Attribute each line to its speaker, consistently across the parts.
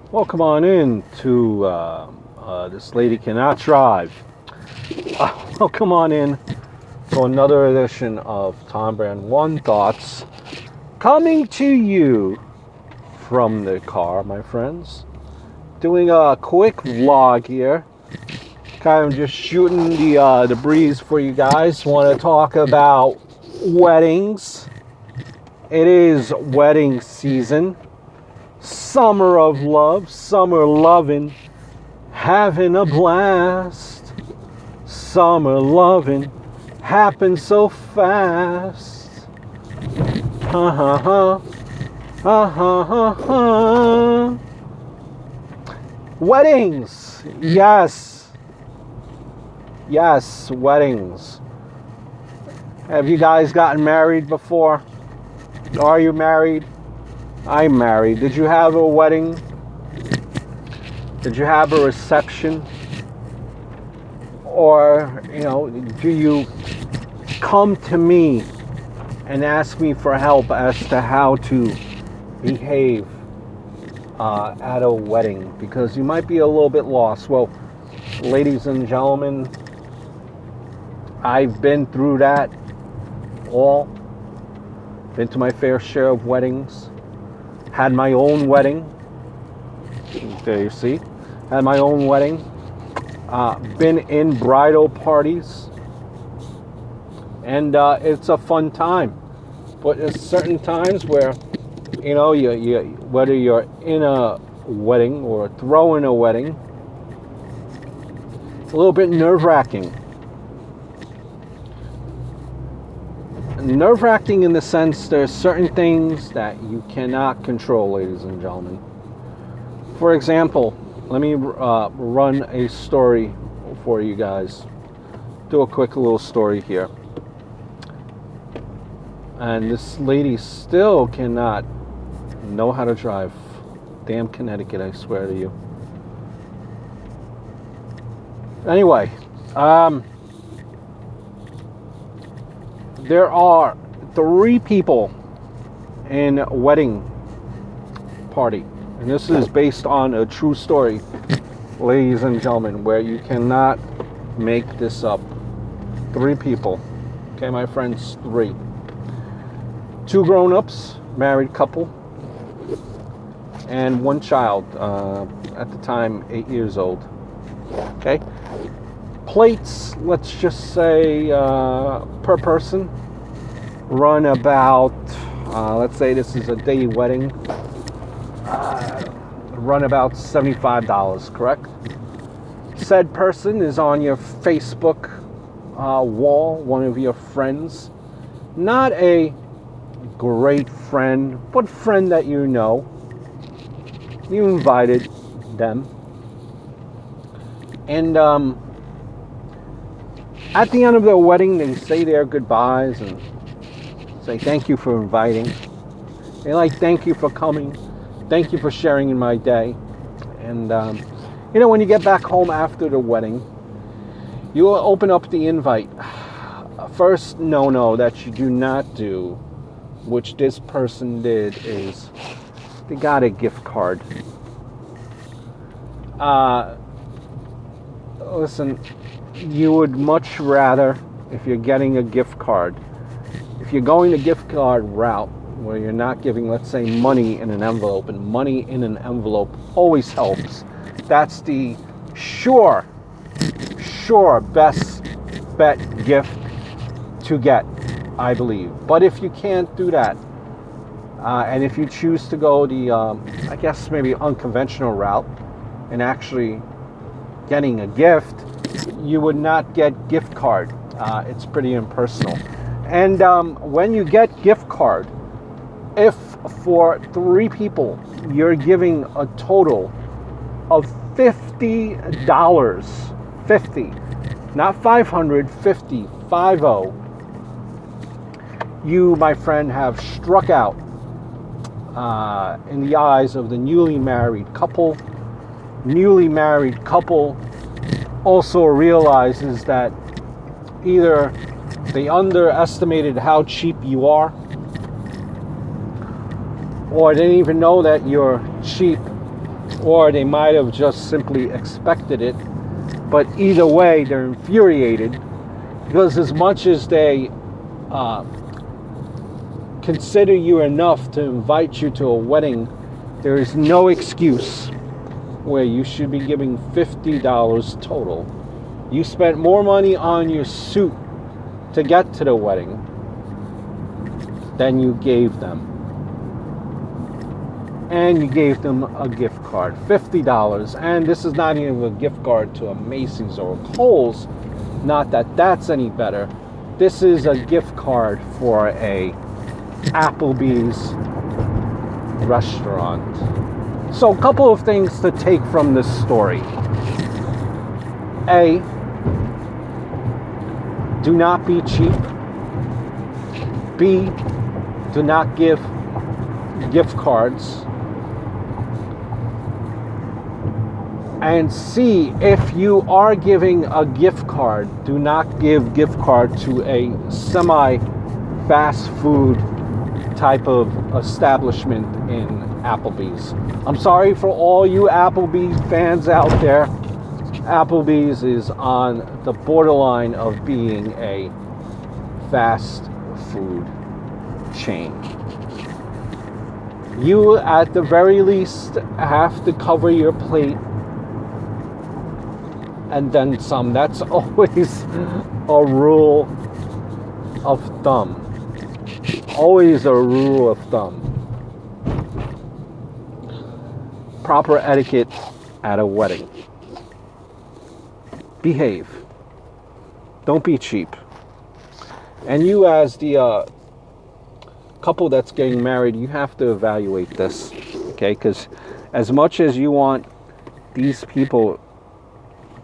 Speaker 1: Well, come on in to This Lady Cannot Drive. Well, come on in to another edition of Tom Brand One Thoughts, coming to you from the car, my friends. Doing a quick vlog here, kind of just shooting the breeze for you guys. Want to talk about weddings. It is wedding season. Summer of love, summer loving, having a blast. Summer loving happens so fast. Ha ha ha, ha ha ha ha. Weddings, yes, weddings. Have you guys gotten married before? Are you married? I'm married. Did you have a wedding? Did you have a reception? Or, do you come to me and ask me for help as to how to behave at a wedding? Because you might be a little bit lost. Well, ladies and gentlemen, I've been through that all. Been to my fair share of weddings. Had my own wedding. There you see. Had my own wedding. Been in bridal parties. And it's a fun time. But there's certain times where, you whether you're in a wedding or throwing a wedding, it's a little bit nerve-wracking. Nerve-wracking in the sense there's certain things that you cannot control, ladies and gentlemen. For example, let me run a story for you guys. Do a quick little story here. And this lady still cannot know how to drive. Damn Connecticut, I swear to you. Anyway, there are 3 people in a wedding party. And this is based on a true story, ladies and gentlemen, where you cannot make this up. 3 people. Okay, my friends, 3. 2 grown-ups, married couple, and 1 child, at the time 8 years old. Okay? Plates, let's just say, per person, run about, let's say this is a day wedding, run about $75, correct? Said person is on your Facebook wall, one of your friends. Not a great friend, but friend that you know. You invited them. And at the end of their wedding, they say their goodbyes and say thank you for inviting. They thank you for coming. Thank you for sharing in my day. And, when you get back home after the wedding, you will open up the invite. First no that you do not do, which this person did, is they got a gift card. Listen, you would much rather, if you're getting a gift card, if you're going the gift card route, where you're not giving, let's say, money in an envelope, and money in an envelope always helps. That's the sure best bet gift to get, I believe. But if you can't do that, and if you choose to go the, I guess maybe unconventional route, and actually getting a gift, you would not get gift card. It's pretty impersonal. And when you get gift card, if for 3 people you're giving a total of $50, 50, not 500, 50, 50, you, my friend, have struck out in the eyes of the newly married couple. Newly married couple also realizes that either they underestimated how cheap you are, or they didn't even know that you're cheap, or they might have just simply expected it. But either way, they're infuriated because as much as they consider you enough to invite you to a wedding, there is no excuse where you should be giving $50 total. You spent more money on your suit to get to the wedding than you gave them. And you gave them a gift card, $50. And this is not even a gift card to a Macy's or a Kohl's. Not that that's any better. This is a gift card for a Applebee's restaurant. So a couple of things to take from this story. A, do not be cheap. B, do not give gift cards. And C, if you are giving a gift card, do not give gift card to a semi-fast food type of establishment in Applebee's. I'm sorry for all you Applebee's fans out there. Applebee's is on the borderline of being a fast food chain. You, at the very least, have to cover your plate and then some. That's always a rule of thumb. Always a rule of thumb. Proper etiquette at a wedding. Behave. Don't be cheap. And you, as the couple that's getting married, you have to evaluate this, okay? Because as much as you want these people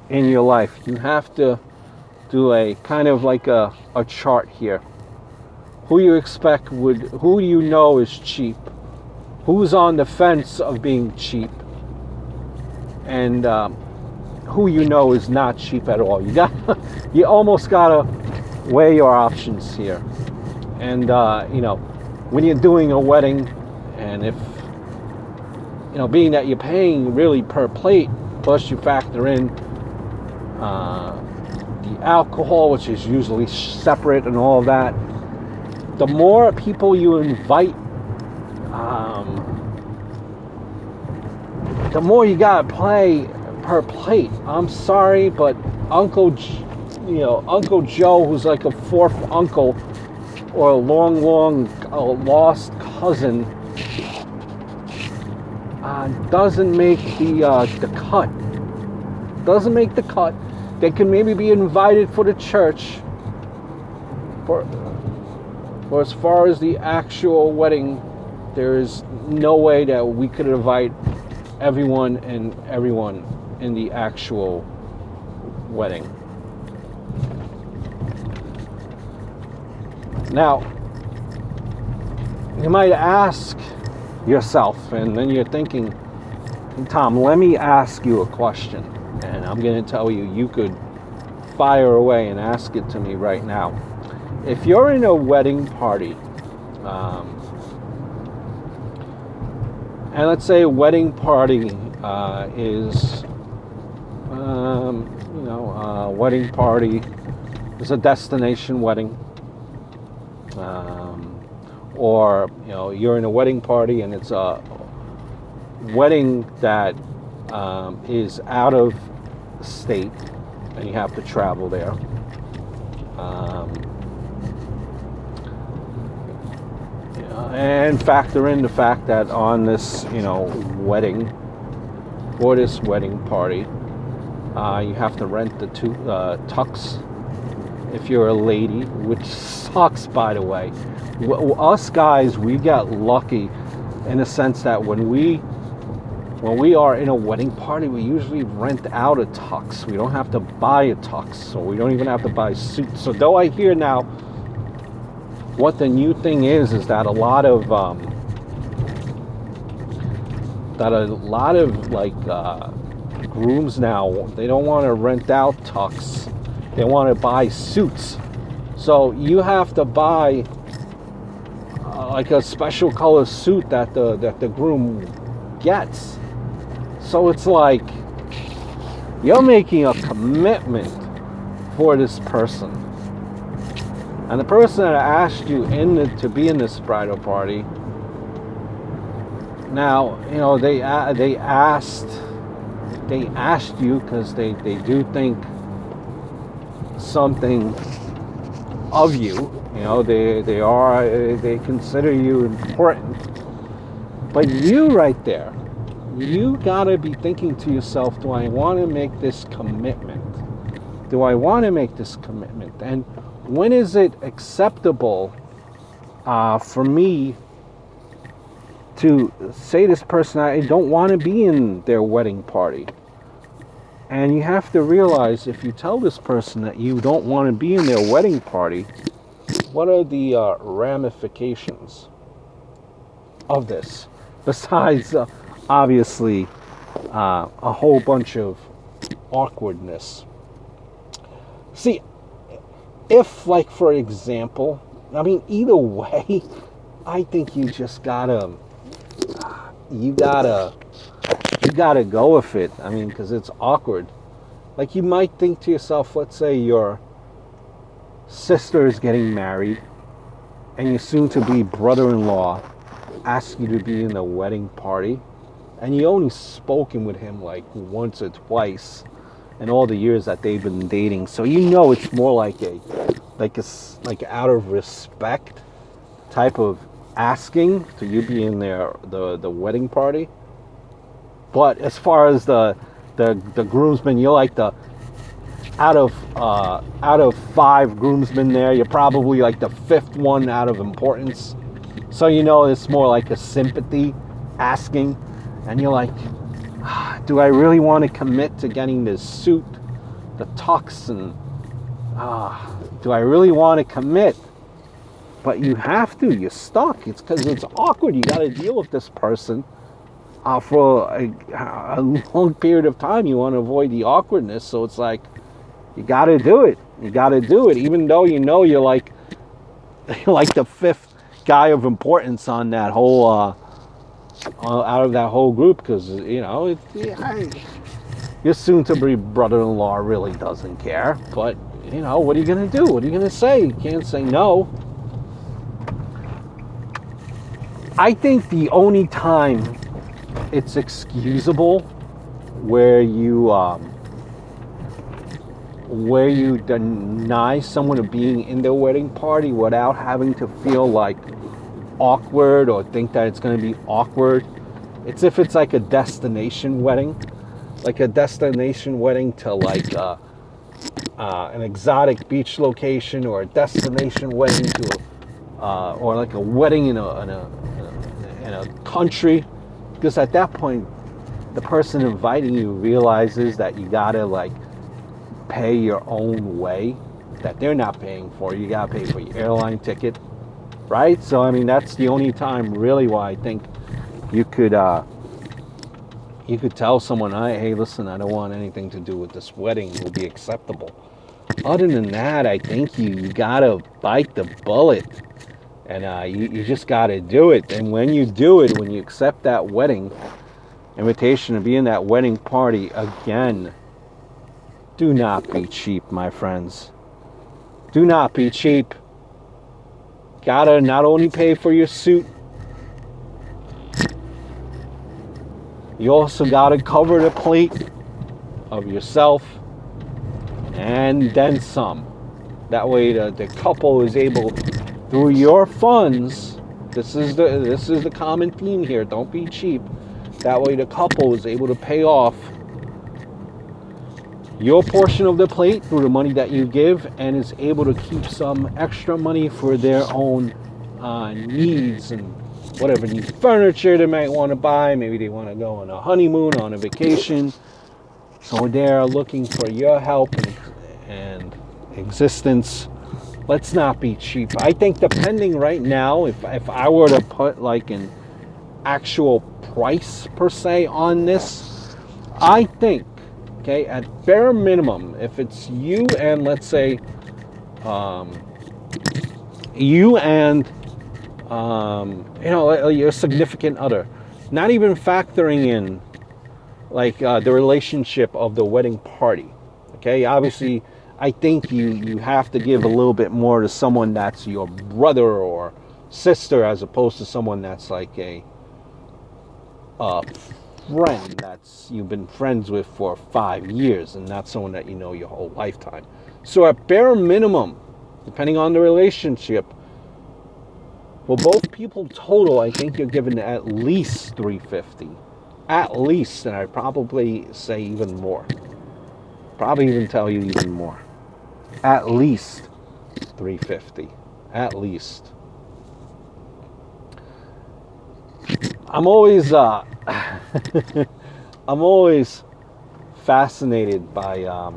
Speaker 1: in your life, you have to do a kind of like a chart here. Who you expect who you know is cheap, who's on the fence of being cheap, and who you know is not cheap at all. You almost gotta weigh your options here. And when you're doing a wedding, and if being that you're paying really per plate, plus you factor in the alcohol, which is usually separate, and all of that. The more people you invite, the more you gotta pay per plate. I'm sorry, but Uncle Joe, who's like a fourth uncle or a long lost cousin, doesn't make the cut. Doesn't make the cut. They can maybe be invited for the church, for as far as the actual wedding, there is no way that we could invite everyone in the actual wedding. Now, you might ask yourself, and then you're thinking, Tom, let me ask you a question. And I'm going to tell you, you could fire away and ask it to me right now. If you're in a wedding party, and let's say a wedding party is, wedding party is a destination wedding, or you're in a wedding party and it's a wedding that is out of state and you have to travel there. And factor in the fact that on this, wedding, for this wedding party, you have to rent the two tux if you're a lady, which sucks, by the way. Us guys, we got lucky in the sense that when we are in a wedding party, we usually rent out a tux. We don't have to buy a tux, so we don't even have to buy suits. So though I hear now what the new thing is that a lot of grooms now, they don't want to rent out tux. They want to buy suits. So you have to buy like a special color suit that the groom gets. So it's like you're making a commitment for this person. And the person that asked you to be in this bridal party, now, they asked you because they do think something of you. They consider you important. But you right there, you gotta be thinking to yourself, do I want to make this commitment? Do I want to make this commitment? And when is it acceptable for me to say this person, I don't want to be in their wedding party? And you have to realize, if you tell this person that you don't want to be in their wedding party, what are the ramifications of this? Besides, obviously, a whole bunch of awkwardness. See, if, like, for example, I mean, either way, I think you just gotta go with it. I mean, because it's awkward. Like, you might think to yourself, let's say your sister is getting married and your soon-to-be brother-in-law asks you to be in the wedding party, and you only spoken with him like once or twice in all the years that they've been dating, so it's more like out of respect type of asking to you be in the wedding party. But as far as the groomsmen, you're like the out of 5 groomsmen there, you're probably like the 5th one out of importance. So it's more like a sympathy asking, and you're like, do I really want to commit to getting this suit, the tux, and do I really want to commit? But you have to. You're stuck. It's because it's awkward. You got to deal with this person for a long period of time. You want to avoid the awkwardness, so it's like you got to do it. You got to do it, even though you're like the 5th guy of importance on that whole out of that whole group, because your soon-to-be brother-in-law really doesn't care. But what are you gonna do? What are you gonna say? You can't say no. I think the only time it's excusable where you deny someone of being in their wedding party without having to feel like awkward or think that it's going to be awkward. It's if it's like a destination wedding, to like an exotic beach location, or a destination wedding to or like a wedding in a country, because at that point the person inviting you realizes that you gotta like pay your own way, that they're not paying for. You gotta pay for your airline ticket, right? So I mean, that's the only time really why I think you could tell someone, hey, listen, I don't want anything to do with this wedding, will be acceptable. Other than that, I think you gotta bite the bullet, and you just gotta do it. And when you do it, when you accept that wedding invitation to be in that wedding party, again, do not be cheap, my friends. Do not be cheap. Gotta not only pay for your suit, you also gotta cover the plate of yourself and then some. That way the couple is able, through your funds, this is the common theme here, don't be cheap. That way the couple is able to pay off your portion of the plate through the money that you give, and is able to keep some extra money for their own needs and whatever new furniture they might want to buy. Maybe they want to go on a honeymoon, on a vacation. So they're looking for your help and existence. Let's not be cheap. I think, depending right now, if I were to put like an actual price per se on this, I think, okay, at bare minimum, if it's you and, let's say, you and your significant other, not even factoring in like the relationship of the wedding party. Okay, obviously, I think you have to give a little bit more to someone that's your brother or sister as opposed to someone that's like a friend that's you've been friends with for 5 years and not someone that you know your whole lifetime. So at bare minimum, depending on the relationship, for both people total, I think you're given at least $350. At least, and I'd probably say even more. Probably even tell you even more. At least $350. At least. I'm always I'm always fascinated by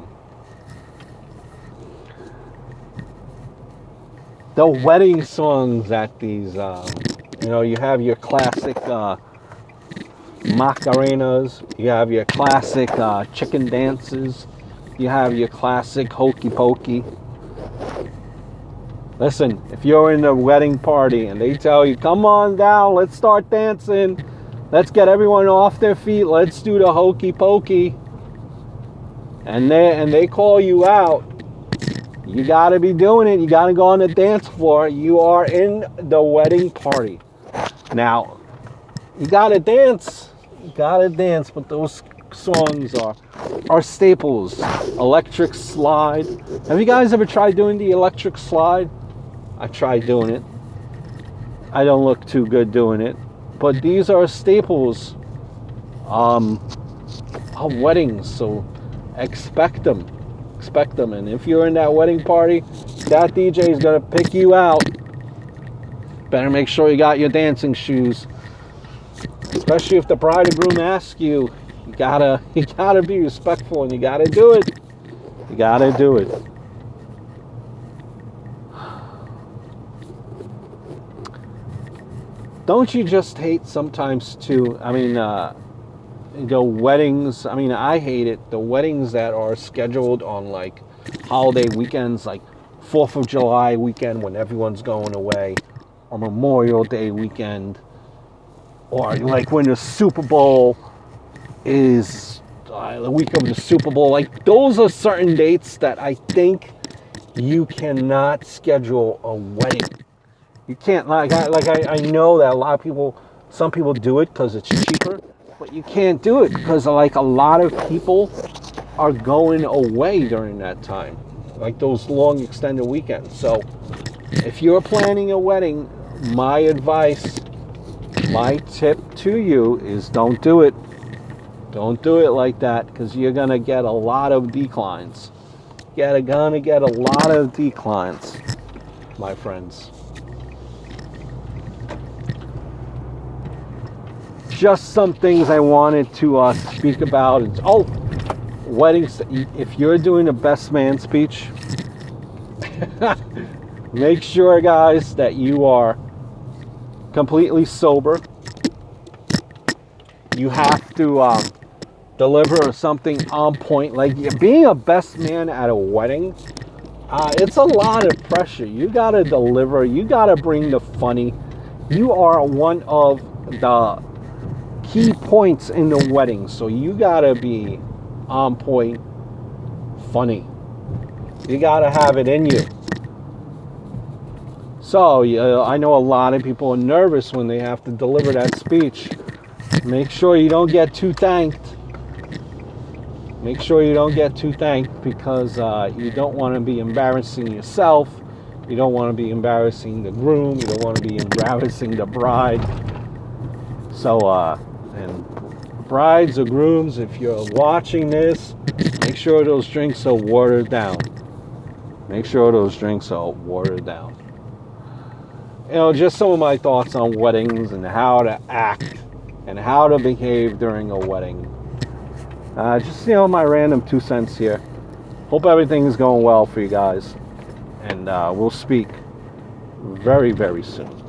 Speaker 1: the wedding songs at these you have your classic Macarenas, you have your classic chicken dances, you have your classic hokey pokey. Listen, if you're in a wedding party and they tell you, come on down, let's start dancing, let's get everyone off their feet, let's do the hokey pokey, and they call you out, you got to be doing it. You got to go on the dance floor. You are in the wedding party. Now, you got to dance. You got to dance, but those songs are staples. Electric Slide. Have you guys ever tried doing the Electric Slide? I tried doing it. I don't look too good doing it. But these are staples of weddings, so expect them. Expect them. And if you're in that wedding party, that DJ is going to pick you out. Better make sure you got your dancing shoes. Especially if the bride and groom ask you, you gotta be respectful and you gotta do it. You gotta do it. Don't you just hate sometimes too? I mean, the weddings, I hate it. The weddings that are scheduled on like holiday weekends, like 4th of July weekend when everyone's going away, or Memorial Day weekend, or like when the Super Bowl is the week of the Super Bowl. Like those are certain dates that I think you cannot schedule a wedding. You can't, I know that a lot of people, some people do it because it's cheaper. But you can't do it because like a lot of people are going away during that time, like those long extended weekends. So if you're planning a wedding, my advice, my tip to you is don't do it. Don't do it like that because you're going to get a lot of declines. You're going to get a lot of declines, my friends. Just some things I wanted to speak about. Weddings. If you're doing a best man speech, make sure, guys, that you are completely sober. You have to deliver something on point. Like being a best man at a wedding, it's a lot of pressure. You got to deliver. You got to bring the funny. You are one of the key points in the wedding, so you gotta be on point funny. You gotta have it in you. So I know a lot of people are nervous when they have to deliver that speech. Make sure you don't get too thanked. Make sure you don't get too thanked because you don't want to be embarrassing yourself. You don't want to be embarrassing the groom. You don't want to be embarrassing the bride. So and brides or grooms, if you're watching this, make sure those drinks are watered down. Make sure those drinks are watered down. Just some of my thoughts on weddings and how to act and how to behave during a wedding. Just my random 2 cents here. Hope everything is going well for you guys. And we'll speak very, very soon.